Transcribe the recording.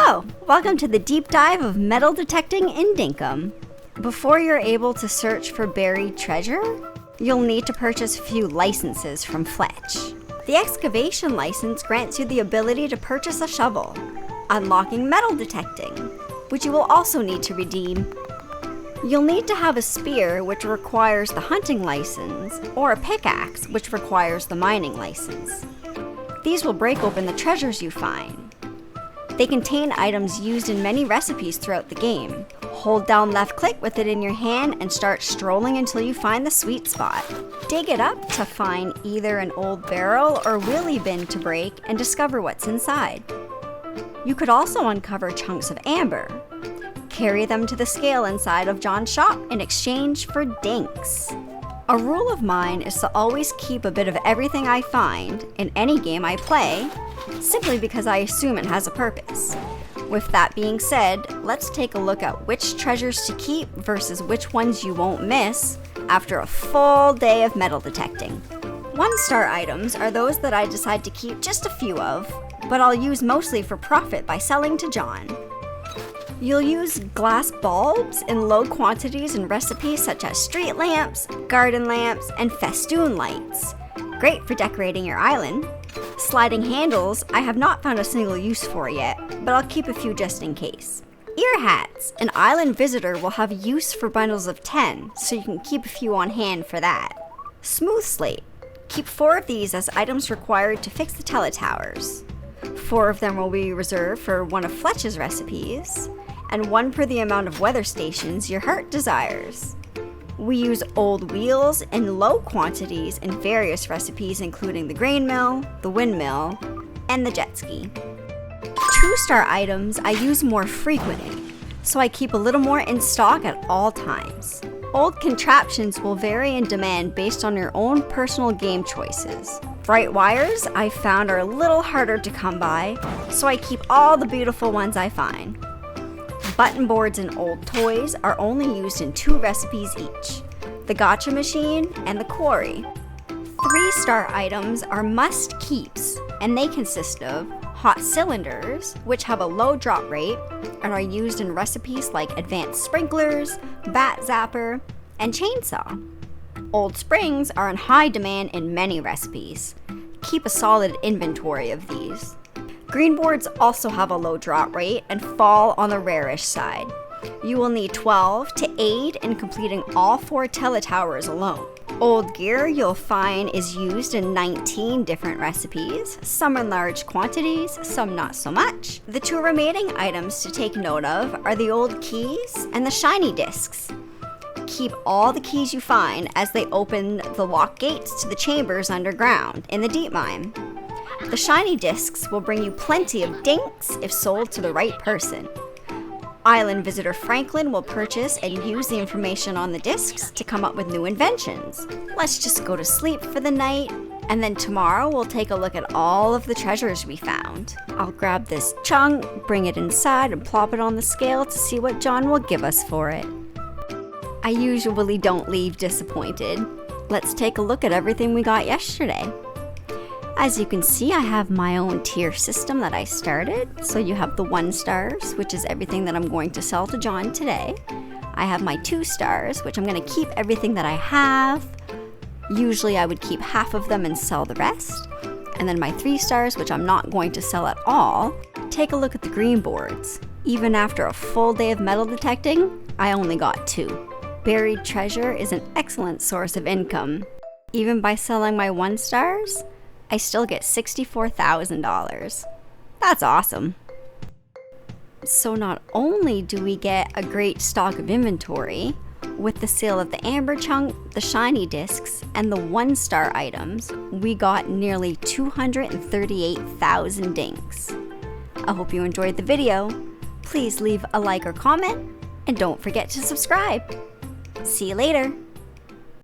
Hello! Welcome to the deep dive of metal detecting in Dinkum. Before you're able to search for buried treasure, you'll need to purchase a few licenses from Fletch. The excavation license grants you the ability to purchase a shovel, unlocking metal detecting, which you will also need to redeem. You'll need to have a spear, which requires the hunting license, or a pickaxe, which requires the mining license. These will break open the treasures you find. They contain items used in many recipes throughout the game. Hold down left click with it in your hand and start strolling until you find the sweet spot. Dig it up to find either an old barrel or wheelie bin to break and discover what's inside. You could also uncover chunks of amber. Carry them to the scale inside of John's shop in exchange for Dinks. A rule of mine is to always keep a bit of everything I find in any game I play, simply because I assume it has a purpose. With that being said, let's take a look at which treasures to keep versus which ones you won't miss after a full day of metal detecting. 1-star items are those that I decide to keep just a few of, but I'll use mostly for profit by selling to John. You'll use glass bulbs in low quantities in recipes such as street lamps, garden lamps, and festoon lights. Great for decorating your island. Sliding handles I have not found a single use for yet, but I'll keep a few just in case. Ear hats. An island visitor will have use for bundles of 10, so you can keep a few on hand for that. Smooth slate. Keep 4 of these as items required to fix the teletowers. 4 of them will be reserved for one of Fletch's recipes, and 1 per the amount of weather stations your heart desires. We use old wheels in low quantities in various recipes including the grain mill, the windmill, and the jet ski. 2-star items I use more frequently, so I keep a little more in stock at all times. Old contraptions will vary in demand based on your own personal game choices. Bright wires I found are a little harder to come by, so I keep all the beautiful ones I find. Button boards and old toys are only used in 2 recipes each, the gotcha machine and the quarry. 3-star items are must-keeps, and they consist of hot cylinders, which have a low drop rate and are used in recipes like advanced sprinklers, bat zapper, and chainsaw. Old springs are in high demand in many recipes. Keep a solid inventory of these. Green boards also have a low drop rate and fall on the rarish side. You will need 12 to aid in completing all 4 teletowers alone. Old gear you'll find is used in 19 different recipes, some in large quantities, some not so much. The 2 remaining items to take note of are the old keys and the shiny discs. Keep all the keys you find as they open the lock gates to the chambers underground in the deep mine. The shiny discs will bring you plenty of dinks if sold to the right person. Island visitor Franklin will purchase and use the information on the discs to come up with new inventions. Let's just go to sleep for the night, and then tomorrow we'll take a look at all of the treasures we found. I'll grab this chunk, bring it inside, and plop it on the scale to see what John will give us for it. I usually don't leave disappointed. Let's take a look at everything we got yesterday. As you can see, I have my own tier system that I started. So you have the 1 stars, which is everything that I'm going to sell to John today. I have my 2 stars, which I'm going to keep everything that I have. Usually I would keep half of them and sell the rest. And then my 3 stars, which I'm not going to sell at all. Take a look at the green boards. Even after a full day of metal detecting, I only got 2. Buried treasure is an excellent source of income. Even by selling my 1 stars, I still get $64,000. That's awesome. So not only do we get a great stock of inventory, with the sale of the amber chunk, the shiny discs, and the 1-star items, we got nearly 238,000 dinks. I hope you enjoyed the video. Please leave a like or comment, and don't forget to subscribe. See you later.